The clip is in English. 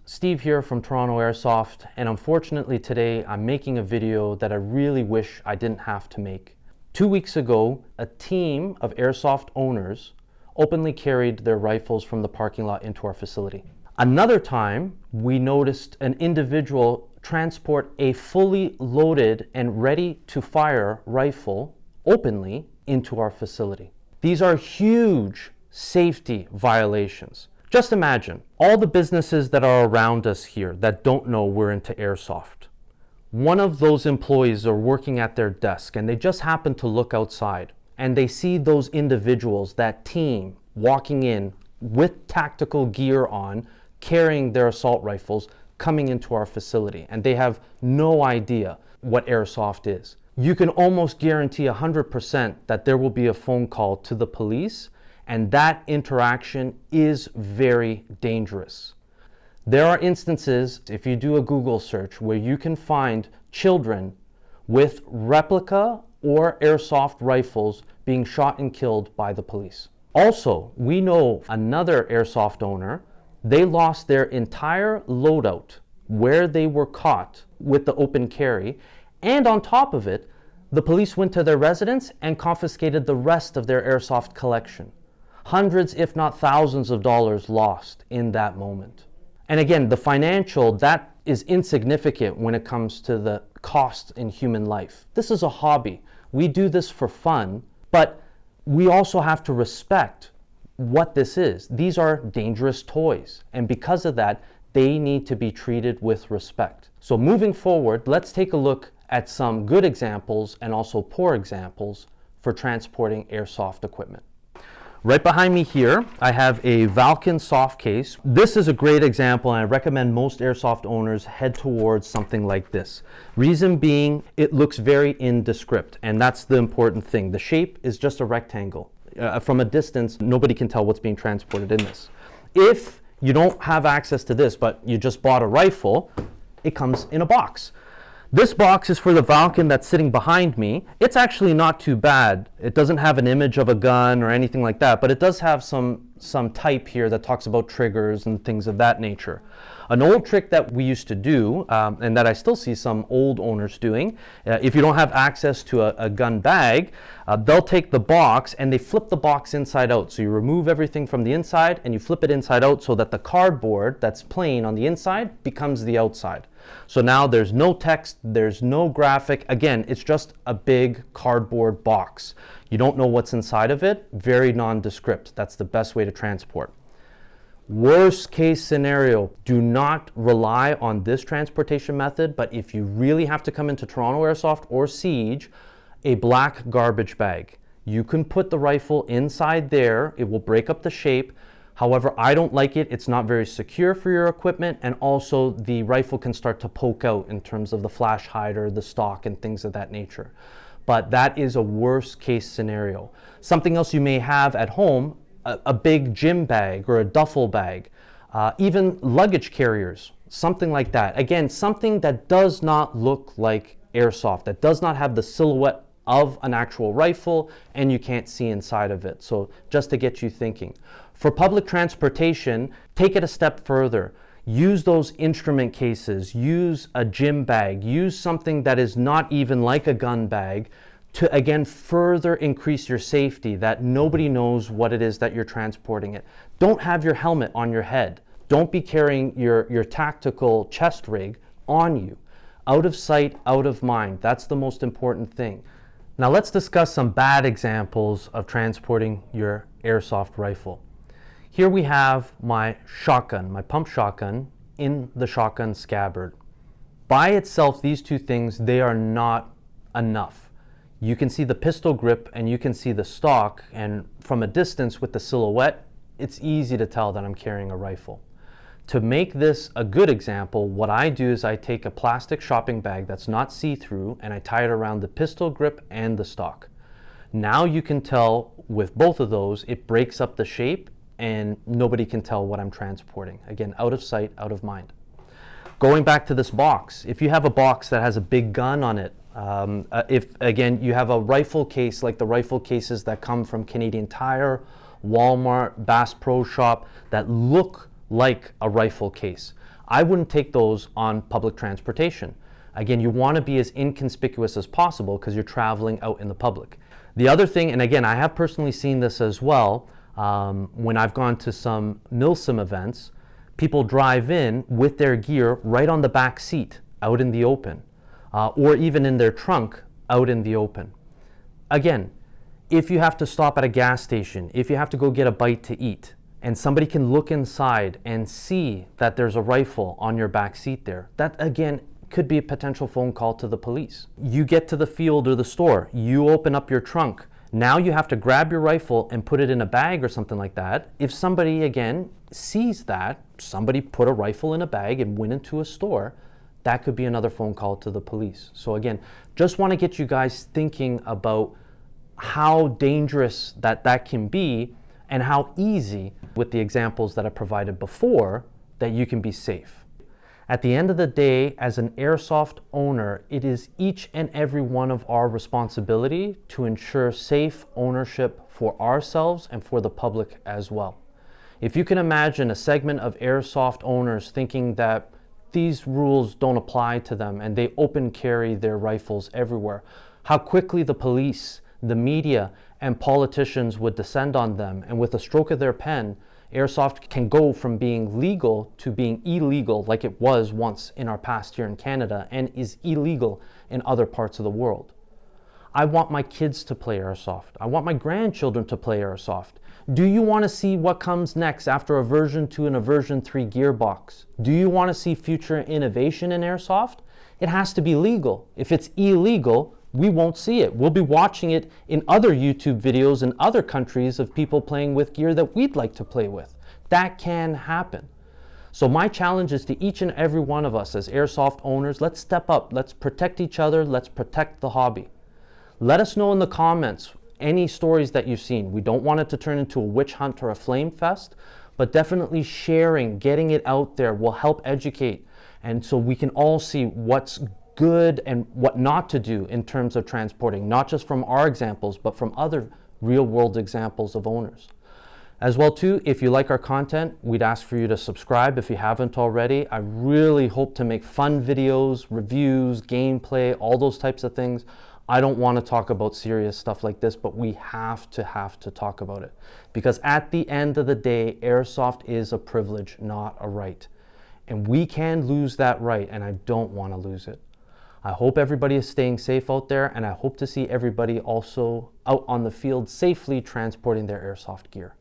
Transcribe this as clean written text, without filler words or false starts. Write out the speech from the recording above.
Steve here from Toronto Airsoft, and unfortunately today I'm making a video that I really wish I didn't have to make. 2 weeks ago, a team of airsoft owners openly carried their rifles from the parking lot into our facility. Another time, we noticed an individual transport a fully loaded and ready to fire rifle openly into our facility. These are huge safety violations. Just imagine all the businesses that are around us here that don't know we're into airsoft. One of those employees are working at their desk and they just happen to look outside and they see those individuals, that team, walking in with tactical gear on, carrying their assault rifles, coming into our facility, and they have no idea what airsoft is. You can almost guarantee 100% that there will be a phone call to the police, and that interaction is very dangerous. There are instances, if you do a Google search, where you can find children with replica or airsoft rifles being shot and killed by the police. Also, we know another airsoft owner, they lost their entire loadout where they were caught with the open carry, and on top of it, the police went to their residence and confiscated the rest of their airsoft collection. Hundreds, if not thousands of dollars lost in that moment. And again, the financial, that is insignificant when it comes to the cost in human life. This is a hobby. We do this for fun, but we also have to respect what this is. These are dangerous toys, and because of that, they need to be treated with respect. So moving forward, let's take a look at some good examples and also poor examples for transporting airsoft equipment. Right behind me here, I have a Valken soft case. This is a great example, and I recommend most airsoft owners head towards something like this. Reason being, it looks very indescript, and that's the important thing. The shape is just a rectangle. From a distance, nobody can tell what's being transported in this. If you don't have access to this, but you just bought a rifle, it comes in a box. This box is for the Valken that's sitting behind me. It's actually not too bad. It doesn't have an image of a gun or anything like that, but it does have some type here that talks about triggers and things of that nature. An old trick that we used to do, and that I still see some old owners doing, if you don't have access to a gun bag, they'll take the box and they flip the box inside out. So you remove everything from the inside and you flip it inside out so that the cardboard that's plain on the inside becomes the outside. So now there's no text, there's no graphic. Again, it's just a big cardboard box. You don't know what's inside of it. Very nondescript. That's the best way to transport. Worst case scenario, do not rely on this transportation method, but if you really have to come into Toronto Airsoft or Siege, a black garbage bag. You can put the rifle inside there. It will break up the shape. However, I don't like it. It's not very secure for your equipment, and also the rifle can start to poke out in terms of the flash hider, the stock, and things of that nature. But that is a worst case scenario. Something else you may have at home, a big gym bag or a duffel bag, even luggage carriers, something like that. Again, something that does not look like airsoft, that does not have the silhouette of an actual rifle, and you can't see inside of it. So just to get you thinking. For public transportation, take it a step further. Use those instrument cases, use a gym bag, use something that is not even like a gun bag to, again, further increase your safety, that nobody knows what it is that you're transporting it. Don't have your helmet on your head. Don't be carrying your tactical chest rig on you. Out of sight, out of mind. That's the most important thing. Now let's discuss some bad examples of transporting your airsoft rifle. Here we have my shotgun, my pump shotgun in the shotgun scabbard. By itself, these two things, they are not enough. You can see the pistol grip and you can see the stock, and from a distance with the silhouette, it's easy to tell that I'm carrying a rifle. To make this a good example, what I do is I take a plastic shopping bag that's not see-through and I tie it around the pistol grip and the stock. Now you can tell with both of those, it breaks up the shape and nobody can tell what I'm transporting. Again, out of sight, out of mind. Going back to this box, if you have a box that has a big gun on it, if again you have a rifle case like the rifle cases that come from Canadian Tire, Walmart, Bass Pro Shop that look like a rifle case, I wouldn't take those on public transportation. Again, you want to be as inconspicuous as possible because you're traveling out in the public. The other thing, and again, I have personally seen this as well, when I've gone to some milsim events, people drive in with their gear right on the back seat out in the open, or even in their trunk out in the open. Again, if you have to stop at a gas station, if you have to go get a bite to eat, and somebody can look inside and see that there's a rifle on your back seat there, that again could be a potential phone call to the police. You get to the field or the store, you open up your trunk, now you have to grab your rifle and put it in a bag or something like that. If somebody again sees that, somebody put a rifle in a bag and went into a store, that could be another phone call to the police. So again, just want to get you guys thinking about how dangerous that can be, and how easy, with the examples that I provided before, that you can be safe. At the end of the day, as an airsoft owner, it is each and every one of our responsibility to ensure safe ownership for ourselves and for the public as well. If you can imagine a segment of airsoft owners thinking that these rules don't apply to them and they open carry their rifles everywhere, how quickly the police, the media, and politicians would descend on them, and with a stroke of their pen, airsoft can go from being legal to being illegal, like it was once in our past here in Canada and is illegal in other parts of the world. I want my kids to play airsoft. I want my grandchildren to play airsoft. Do you want to see what comes next after a version 2 and a version 3 gearbox? Do you want to see future innovation in airsoft? It has to be legal. If it's illegal, we won't see it. We'll be watching it in other YouTube videos in other countries of people playing with gear that we'd like to play with. That can happen. So my challenge is to each and every one of us as airsoft owners, let's step up, let's protect each other, let's protect the hobby. Let us know in the comments any stories that you've seen. We don't want it to turn into a witch hunt or a flame fest, but definitely sharing, getting it out there will help educate, and so we can all see what's good and what not to do in terms of transporting, not just from our examples, but from other real world examples of owners. As well too, if you like our content, we'd ask for you to subscribe if you haven't already. I really hope to make fun videos, reviews, gameplay, all those types of things. I don't want to talk about serious stuff like this, but we have to talk about it. Because at the end of the day, airsoft is a privilege, not a right. And we can lose that right, and I don't want to lose it. I hope everybody is staying safe out there, and I hope to see everybody also out on the field safely transporting their airsoft gear.